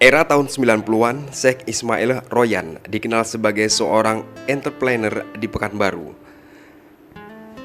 Era tahun 90-an, Syekh Ismail Royan dikenal sebagai seorang entrepreneur di Pekanbaru.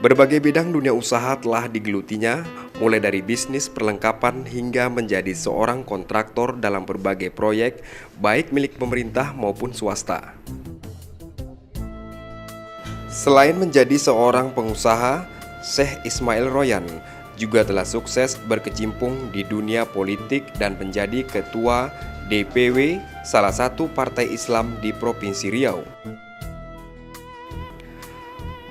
Berbagai bidang dunia usaha telah digelutinya, mulai dari bisnis perlengkapan hingga menjadi seorang kontraktor dalam berbagai proyek, baik milik pemerintah maupun swasta. Selain menjadi seorang pengusaha, Syekh Ismail Royan juga telah sukses berkecimpung di dunia politik dan menjadi ketua DPW salah satu partai Islam di Provinsi Riau.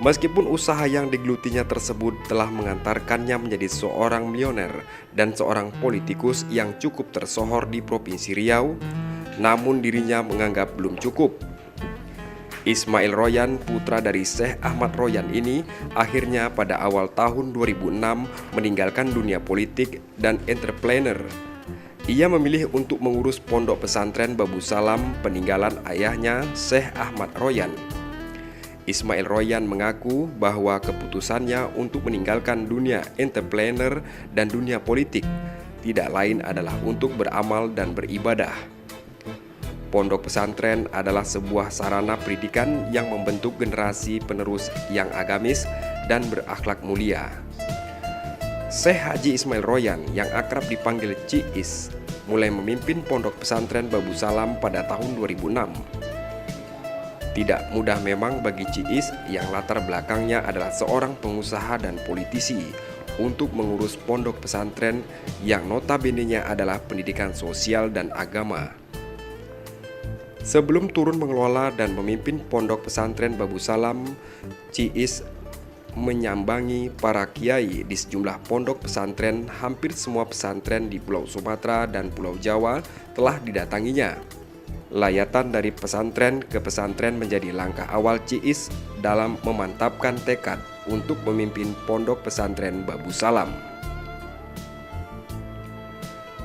Meskipun usaha yang digelutinya tersebut telah mengantarkannya menjadi seorang milioner dan seorang politikus yang cukup tersohor di Provinsi Riau, namun dirinya menganggap belum cukup. Ismail Royan, putra dari Syekh Ahmad Royan ini, akhirnya pada awal tahun 2006 meninggalkan dunia politik dan entrepreneur. Ia memilih untuk mengurus pondok pesantren Babu Salam peninggalan ayahnya Syekh Ahmad Royan. Ismail Royan mengaku bahwa keputusannya untuk meninggalkan dunia entrepreneur dan dunia politik tidak lain adalah untuk beramal dan beribadah. Pondok pesantren adalah sebuah sarana pendidikan yang membentuk generasi penerus yang agamis dan berakhlak mulia. Syekh Haji Ismail Royan yang akrab dipanggil Ciis mulai memimpin pondok pesantren Babu Salam pada tahun 2006. Tidak mudah memang bagi Ciis yang latar belakangnya adalah seorang pengusaha dan politisi untuk mengurus pondok pesantren yang notabene-nya adalah pendidikan sosial dan agama. Sebelum turun mengelola dan memimpin pondok pesantren Babu Salam, Ciis menyambangi para kiai di sejumlah pondok pesantren. Hampir semua pesantren di Pulau Sumatera dan Pulau Jawa telah didatanginya. Layatan dari pesantren ke pesantren menjadi langkah awal Ciis dalam memantapkan tekad untuk memimpin pondok pesantren Babu Salam.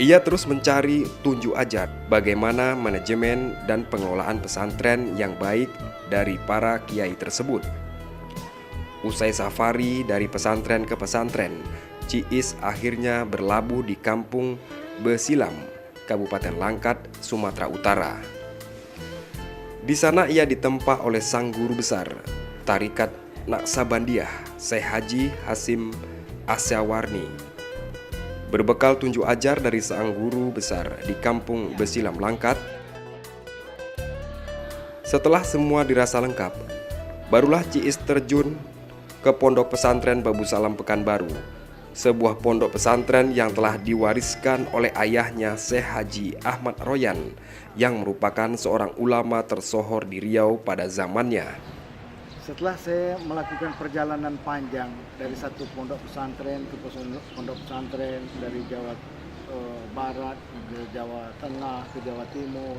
Ia terus mencari tunjuk ajar bagaimana manajemen dan pengelolaan pesantren yang baik dari para kiai tersebut. Usai safari dari pesantren ke pesantren, Ciis akhirnya berlabuh di kampung Besilam, Kabupaten Langkat, Sumatera Utara. Di sana ia ditempa oleh sang guru besar Tarikat Naqsabandiyah, Syekh Haji Hasim Asyawarni. Berbekal tunjuk ajar dari sang guru besar di kampung Besilam Langkat, setelah semua dirasa lengkap, barulah Ciis terjun ke pondok pesantren Babu Salam Pekanbaru, sebuah pondok pesantren yang telah diwariskan oleh ayahnya Syekh Haji Ahmad Royan yang merupakan seorang ulama tersohor di Riau pada zamannya. Setelah saya melakukan perjalanan panjang dari satu pondok pesantren ke pondok pesantren, dari Jawa Barat ke Jawa Tengah, ke Jawa Timur,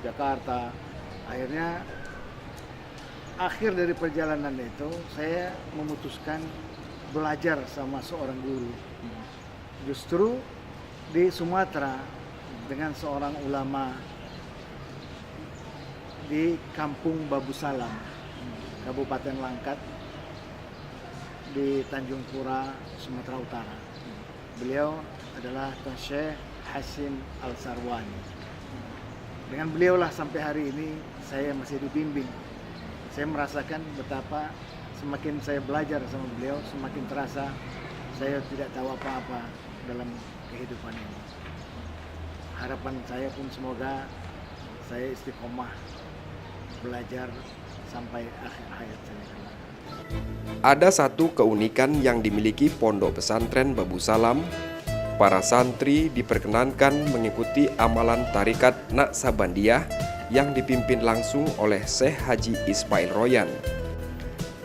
Jakarta, akhir dari perjalanan itu saya memutuskan belajar sama seorang guru. Justru di Sumatera dengan seorang ulama di Kampung Babu Salam, Kabupaten Langkat di Tanjung Pura, Sumatera Utara. Beliau adalah Tuan Syekh Hasim Al-Sarwani. Dengan beliaulah sampai hari ini saya masih dibimbing. Saya merasakan betapa semakin saya belajar sama beliau, semakin terasa saya tidak tahu apa-apa dalam kehidupan ini. Harapan saya pun semoga saya istiqomah belajar sampai akhir hayat saya. Ada satu keunikan yang dimiliki pondok pesantren Babu Salam. Para santri diperkenankan mengikuti amalan Tarikat Naqsabandiyah yang dipimpin langsung oleh Syekh Haji Ismail Royan.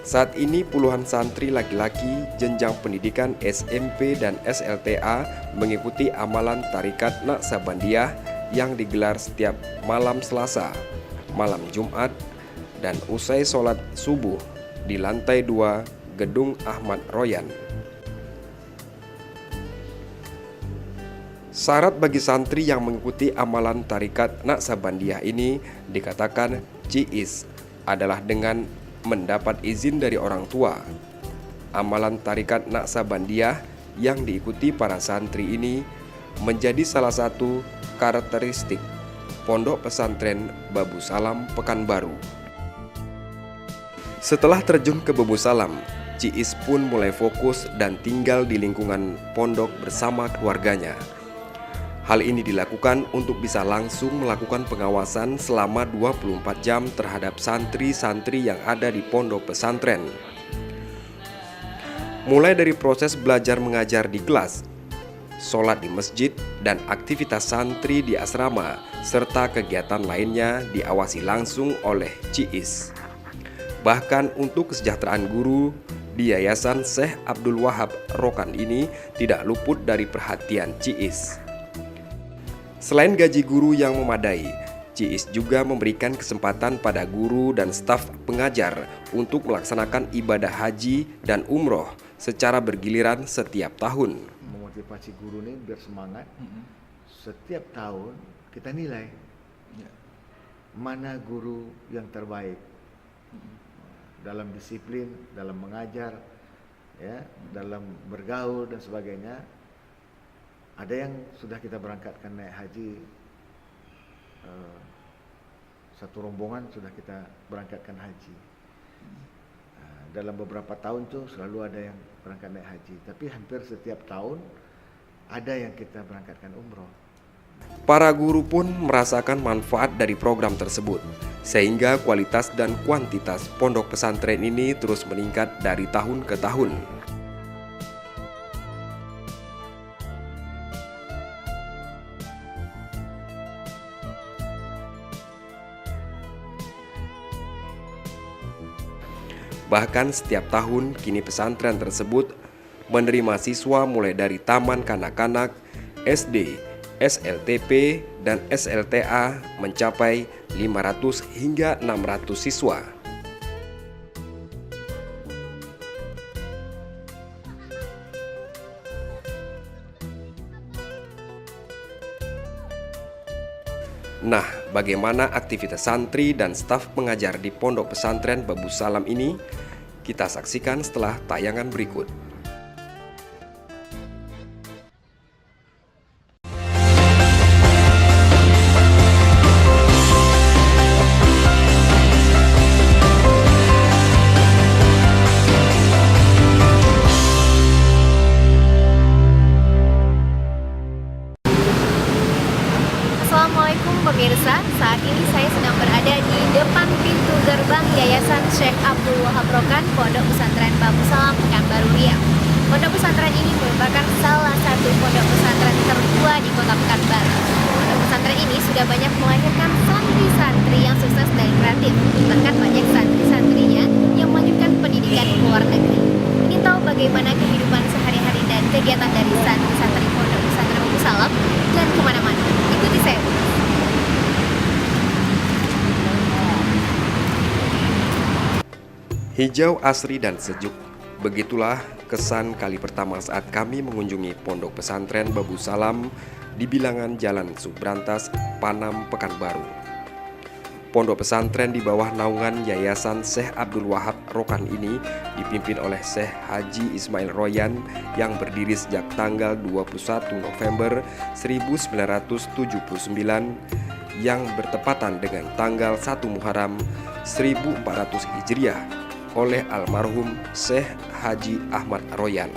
Saat ini puluhan santri laki-laki jenjang pendidikan SMP dan SLTA mengikuti amalan Tarikat Naqsabandiyah yang digelar setiap malam Selasa, malam Jumat, dan usai sholat subuh di lantai 2 Gedung Ahmad Royan. Syarat bagi santri yang mengikuti amalan Tarikat Naqsabandiyah ini dikatakan Ciis adalah dengan mendapat izin dari orang tua. Amalan Tarikat Naqsabandiyah yang diikuti para santri ini menjadi salah satu karakteristik Pondok Pesantren Babu Salam, Pekanbaru. Setelah terjun ke Babu Salam, Ciis pun mulai fokus dan tinggal di lingkungan pondok bersama keluarganya. Hal ini dilakukan untuk bisa langsung melakukan pengawasan selama 24 jam terhadap santri-santri yang ada di pondok pesantren. Mulai dari proses belajar mengajar di kelas, sholat di masjid, dan aktivitas santri di asrama, serta kegiatan lainnya diawasi langsung oleh Ciis. Bahkan untuk kesejahteraan guru, di Yayasan Syekh Abdul Wahab Rokan ini tidak luput dari perhatian Ciis. Selain gaji guru yang memadai, Ciis juga memberikan kesempatan pada guru dan staf pengajar untuk melaksanakan ibadah haji dan umroh secara bergiliran setiap tahun. Memotivasi guru ini biar semangat. Setiap tahun kita nilai mana guru yang terbaik dalam disiplin, dalam mengajar, ya, dalam bergaul dan sebagainya. Ada yang sudah kita berangkatkan naik haji, satu rombongan sudah kita berangkatkan haji. Dalam beberapa tahun tuh selalu ada yang berangkat naik haji, tapi hampir setiap tahun ada yang kita berangkatkan umroh. Para guru pun merasakan manfaat dari program tersebut, sehingga kualitas dan kuantitas pondok pesantren ini terus meningkat dari tahun ke tahun. Bahkan setiap tahun kini pesantren tersebut menerima siswa mulai dari taman kanak-kanak, SD, SLTP, dan SLTA mencapai 500 hingga 600 siswa. Nah, bagaimana aktivitas santri dan staf pengajar di Pondok Pesantren Babu Salam ini? Kita saksikan setelah tayangan berikut. Assalamualaikum pemirsa, saat ini saya sedang berada di depan pintu gerbang Yayasan Syekh Abdul Wahab Rokan Pondok Pesantren Babu Salam, Pekanbaru Riau. Pondok pesantren ini merupakan salah satu pondok pesantren tertua di kota Pekanbaru. Pondok pesantren ini sudah banyak melahirkan santri-santri yang sukses dan kreatif, bahkan banyak santri-santrinya yang melanjutkan pendidikan di luar negeri. Ingin tahu bagaimana kehidupan sehari-hari dan kegiatan dari santri-santri Pondok Pesantren Babu Salam? Jangan kemana-mana, ikuti saya. Hijau, asri, dan sejuk. Begitulah kesan kali pertama saat kami mengunjungi Pondok Pesantren Babu Salam di bilangan Jalan Subrantas, Panam, Pekanbaru. Pondok pesantren di bawah naungan Yayasan Syekh Abdul Wahab Rokan ini dipimpin oleh Syekh Haji Ismail Royan yang berdiri sejak tanggal 21 November 1979 yang bertepatan dengan tanggal 1 Muharram 1400 Hijriah oleh almarhum Syekh Haji Ahmad Royan.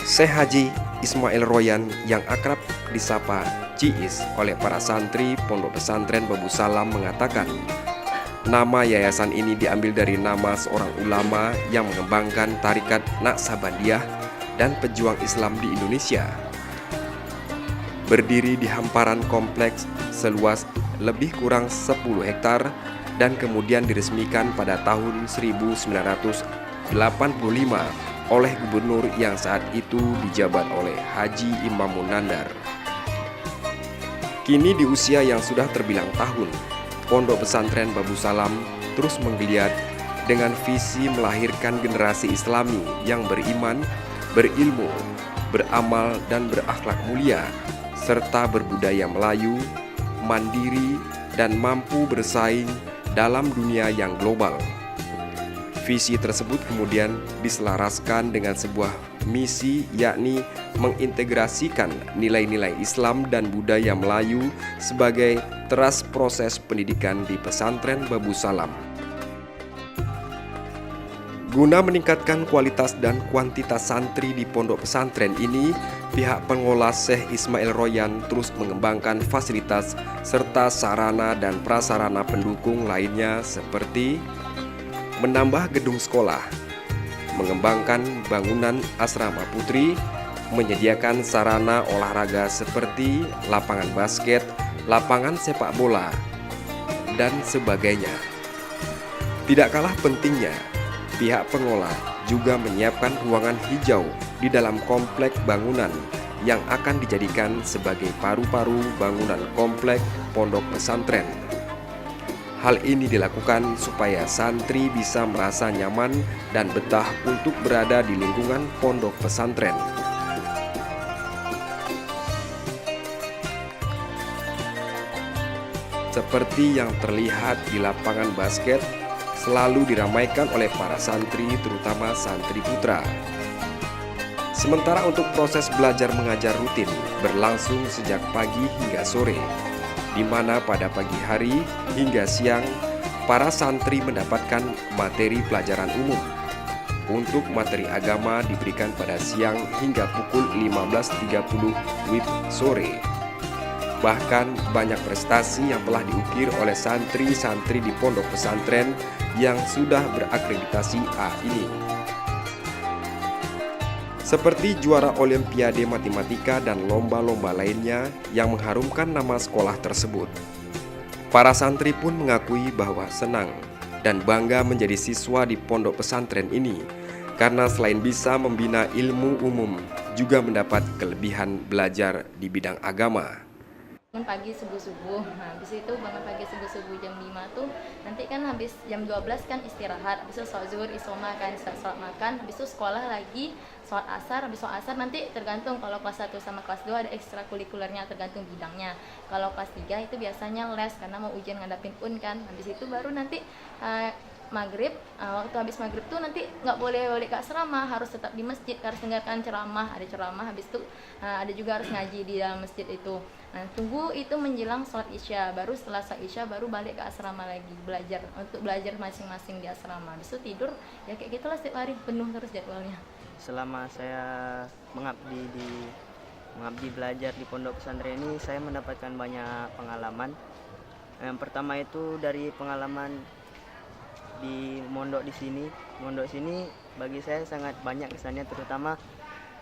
Syekh Haji Ismail Royan yang akrab disapa Ciis oleh para santri Pondok Pesantren Babu Salam mengatakan, nama yayasan ini diambil dari nama seorang ulama yang mengembangkan tarikat Naqsabandiyah dan pejuang Islam di Indonesia. Berdiri di hamparan kompleks seluas lebih kurang 10 hektar dan kemudian diresmikan pada tahun 1985 oleh gubernur yang saat itu dijabat oleh Haji Imam Munandar. Kini di usia yang sudah terbilang tahun, Pondok Pesantren Babu Salam terus menggeliat dengan visi melahirkan generasi Islami yang beriman, berilmu, beramal dan berakhlak mulia, serta berbudaya Melayu, mandiri dan mampu bersaing dalam dunia yang global. Visi tersebut kemudian diselaraskan dengan sebuah misi, yakni mengintegrasikan nilai-nilai Islam dan budaya Melayu sebagai teras proses pendidikan di pesantren Babu Salam. Guna meningkatkan kualitas dan kuantitas santri di pondok pesantren ini, pihak pengelola Syekh Ismail Royan terus mengembangkan fasilitas serta sarana dan prasarana pendukung lainnya seperti menambah gedung sekolah, mengembangkan bangunan asrama putri, menyediakan sarana olahraga seperti lapangan basket, lapangan sepak bola, dan sebagainya. Tidak kalah pentingnya, pihak pengelola juga menyiapkan ruangan hijau di dalam komplek bangunan yang akan dijadikan sebagai paru-paru bangunan komplek pondok pesantren. Hal ini dilakukan supaya santri bisa merasa nyaman dan betah untuk berada di lingkungan pondok pesantren. Seperti yang terlihat di lapangan basket, selalu diramaikan oleh para santri, terutama santri putra. Sementara untuk proses belajar mengajar rutin berlangsung sejak pagi hingga sore, di mana pada pagi hari hingga siang para santri mendapatkan materi pelajaran umum. Untuk materi agama diberikan pada siang hingga pukul 15.30 WIB sore. Bahkan banyak prestasi yang telah diukir oleh santri-santri di pondok pesantren yang sudah berakreditasi A ini. Seperti juara olimpiade matematika dan lomba-lomba lainnya yang mengharumkan nama sekolah tersebut. Para santri pun mengakui bahwa senang dan bangga menjadi siswa di pondok pesantren ini karena selain bisa membina ilmu umum, juga mendapat kelebihan belajar di bidang agama. Bangun pagi subuh-subuh, nah habis itu bangun pagi subuh-subuh jam 5 tuh nanti kan habis jam 12 kan istirahat, habis itu sholat zuhur, isoma kan, sholat makan, habis itu sekolah lagi, sholat asar, habis sholat asar nanti tergantung kalau kelas 1 sama kelas 2 ada ekstrakurikulernya tergantung bidangnya. Kalau kelas 3 itu biasanya les karena mau ujian ngadapin UN kan, habis itu baru nanti maghrib, waktu habis maghrib tuh nanti nggak boleh balik ke asrama, harus tetap di masjid, harus dengarkan ceramah, ada ceramah, habis itu ada juga harus ngaji di dalam masjid itu. Nah, tunggu itu menjelang sholat isya, baru setelah sholat isya baru balik ke asrama lagi belajar, untuk belajar masing-masing di asrama. Habis itu tidur, ya kayak gitulah setiap hari, penuh terus jadwalnya. Selama saya mengabdi belajar di pondok pesantren ini, saya mendapatkan banyak pengalaman. Yang pertama itu dari pengalaman di mondok di sini. Mondok sini bagi saya sangat banyak kesannya, terutama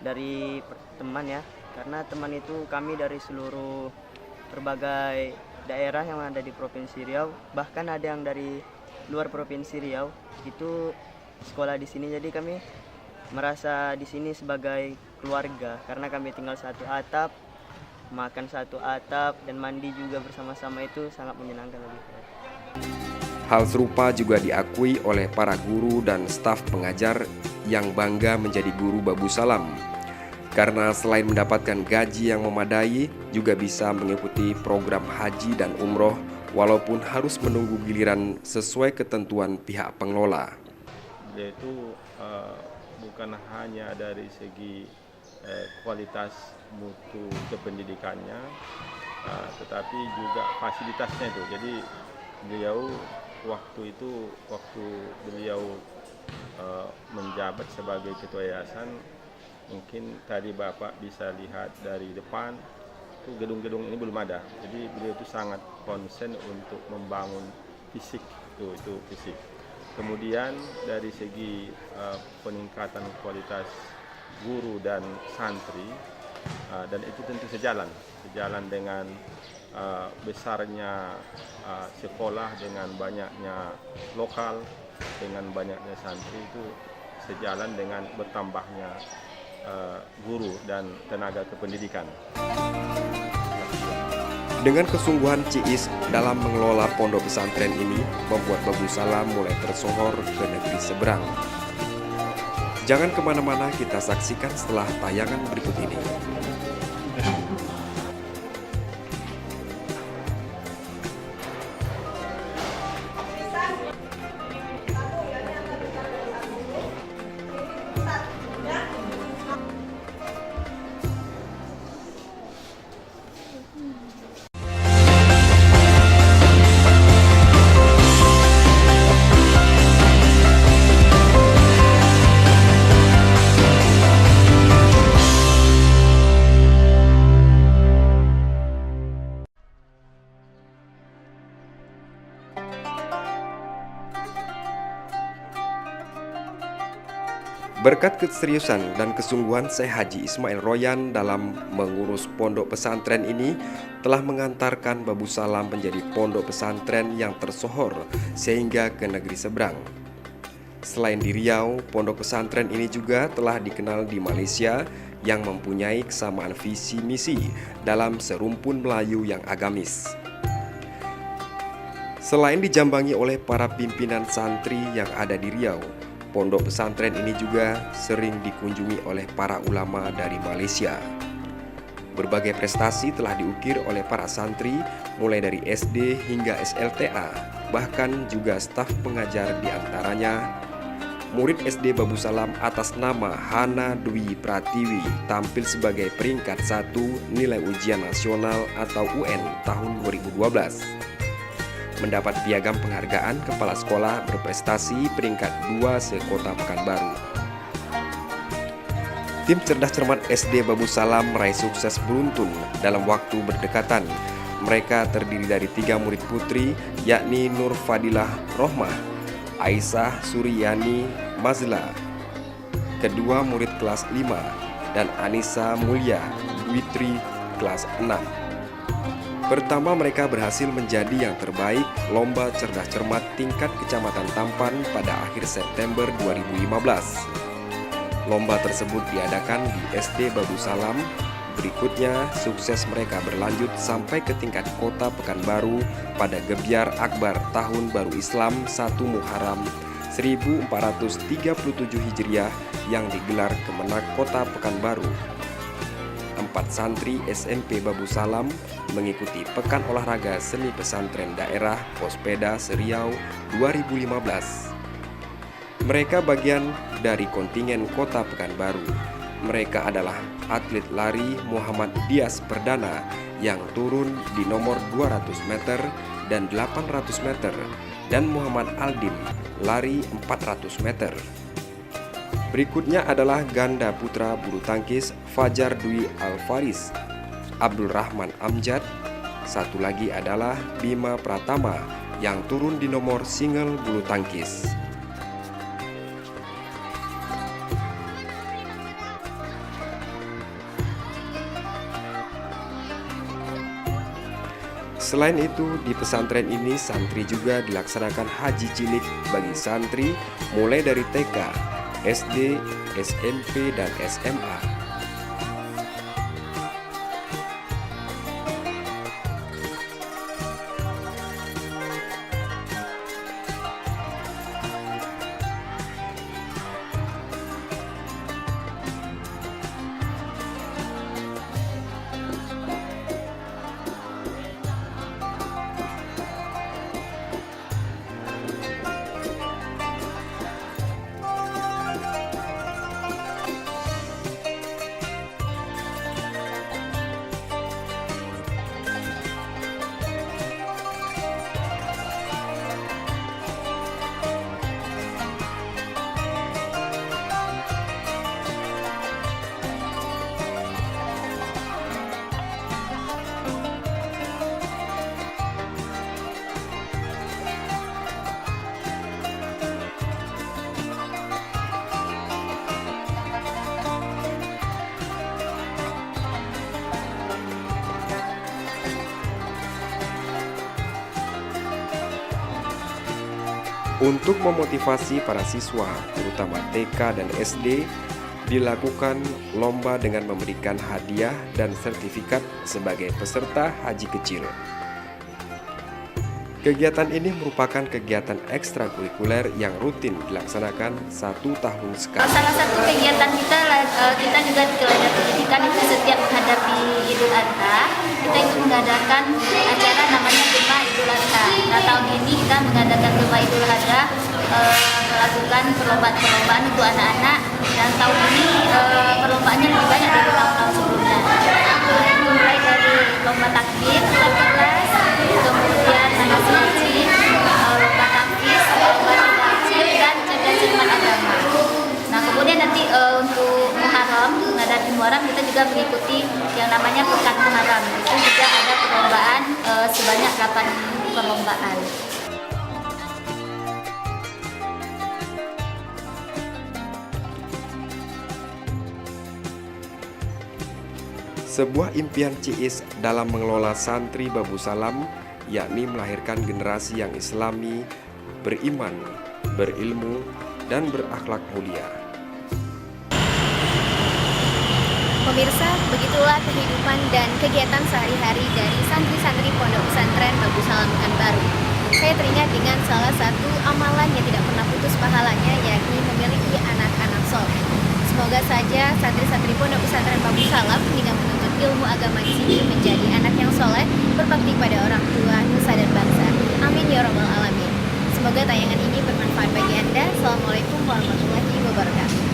dari teman ya, karena teman itu kami dari seluruh berbagai daerah yang ada di Provinsi Riau, bahkan ada yang dari luar Provinsi Riau itu sekolah di sini. Jadi kami merasa di sini sebagai keluarga karena kami tinggal satu atap, makan satu atap, dan mandi juga bersama-sama, itu sangat menyenangkan bagi saya. Hal serupa juga diakui oleh para guru dan staf pengajar yang bangga menjadi guru Babu Salam. Karena selain mendapatkan gaji yang memadai, juga bisa mengikuti program haji dan umroh walaupun harus menunggu giliran sesuai ketentuan pihak pengelola. Yaitu bukan hanya dari segi kualitas mutu kependidikannya, tetapi juga fasilitasnya itu. Jadi beliau waktu beliau menjabat sebagai ketua yayasan, mungkin tadi Bapak bisa lihat dari depan itu gedung-gedung ini belum ada. Jadi beliau itu sangat konsen untuk membangun fisik, itu fisik. Kemudian dari segi peningkatan kualitas guru dan santri, dan itu tentu sejalan dengan besarnya sekolah, dengan banyaknya lokal, dengan banyaknya santri, itu sejalan dengan bertambahnya guru dan tenaga kependidikan. Dengan kesungguhan Ciis dalam mengelola pondok pesantren ini membuat Babu Salam mulai tersohor ke negeri seberang. Jangan kemana-mana, kita saksikan setelah tayangan berikut ini. Berkat keseriusan dan kesungguhan Syekh Haji Ismail Royan dalam mengurus pondok pesantren ini telah mengantarkan Babu Salam menjadi pondok pesantren yang tersohor sehingga ke negeri seberang. Selain di Riau, pondok pesantren ini juga telah dikenal di Malaysia yang mempunyai kesamaan visi misi dalam serumpun Melayu yang agamis. Selain dijambangi oleh para pimpinan santri yang ada di Riau, pondok pesantren ini juga sering dikunjungi oleh para ulama dari Malaysia. Berbagai prestasi telah diukir oleh para santri mulai dari SD hingga SLTA, bahkan juga staf pengajar di antaranya. Murid SD Babu Salam atas nama Hana Dwi Pratiwi tampil sebagai peringkat 1 nilai ujian nasional atau UN tahun 2012. Mendapat piagam penghargaan kepala sekolah berprestasi peringkat 2 se-Kota Pekanbaru. Tim cerdas cermat SD Babu Salam meraih sukses beruntun dalam waktu berdekatan. Mereka terdiri dari 3 murid putri, yakni Nur Fadilah Rohmah, Aisyah Suryani Mazla, kedua murid kelas 5, dan Anissa Mulia Dwitri kelas 6. Pertama, mereka berhasil menjadi yang terbaik lomba cerdas cermat tingkat Kecamatan Tampan pada akhir September 2015. Lomba tersebut diadakan di SD Babu Salam. Berikutnya, sukses mereka berlanjut sampai ke tingkat Kota Pekanbaru pada Gebyar Akbar Tahun Baru Islam 1 Muharram 1437 Hijriah yang digelar Kemenak Kota Pekanbaru. 4 santri SMP Babu Salam mengikuti Pekan Olahraga Seni Pesantren Daerah Pospeda Seriau 2015. Mereka bagian dari kontingen Kota Pekanbaru. Mereka adalah atlet lari Muhammad Dias Perdana yang turun di nomor 200 meter dan 800 meter, dan Muhammad Aldim lari 400 meter. Berikutnya adalah ganda putra bulu tangkis Fajar Dwi Alfaris, Abdul Rahman Amjad. Satu lagi adalah Bima Pratama yang turun di nomor single bulu tangkis. Selain itu, di pesantren ini santri juga dilaksanakan haji cilik bagi santri mulai dari TK, SD, SMP, dan SMA. Untuk memotivasi para siswa, terutama TK dan SD, dilakukan lomba dengan memberikan hadiah dan sertifikat sebagai peserta haji kecil. Kegiatan ini merupakan kegiatan ekstrakurikuler yang rutin dilaksanakan 1 tahun sekali. Salah satu kegiatan kita juga di Kelompok Pendidikan itu setiap menghadapi Idul Adha, kita itu mengadakan acara namanya Lomba Idul Adha. Nah, tahun ini kita mengadakan Lomba Idul Adha, melakukan perlombaan untuk anak-anak, dan tahun ini perlombaannya lebih banyak dari tahun-tahun sebelumnya. Mulai dari lomba takbir, kelas, kemudian anak suci, lomba tangkis, lomba kecil, dan cerdas cermat agama. Nah, kemudian nanti untuk Muharram, menghadapi Muharram, kita juga mengikuti yang namanya Pekan Muharram. Itu juga ada perlombaan sebanyak 8 perlombaan. Sebuah impian Ciis dalam mengelola santri Babu Salam yakni melahirkan generasi yang islami, beriman, berilmu, dan berakhlak mulia. Pemirsa, begitulah kehidupan dan kegiatan sehari-hari dari santri-santri Pondok Pesantren Babu Salam Pekanbaru. Saya teringat dengan salah satu amalan yang tidak pernah putus pahalanya, yakni memiliki anak-anak soleh. Semoga saja santri-santri Pondok Pesantren Babu Salam dengan menuntut ilmu agama di sini menjadi anak yang soleh, berbakti pada orang tua, nusa dan bangsa. Amin ya rabbal alamin. Semoga tayangan ini bermanfaat bagi Anda. Assalamualaikum warahmatullahi wabarakatuh.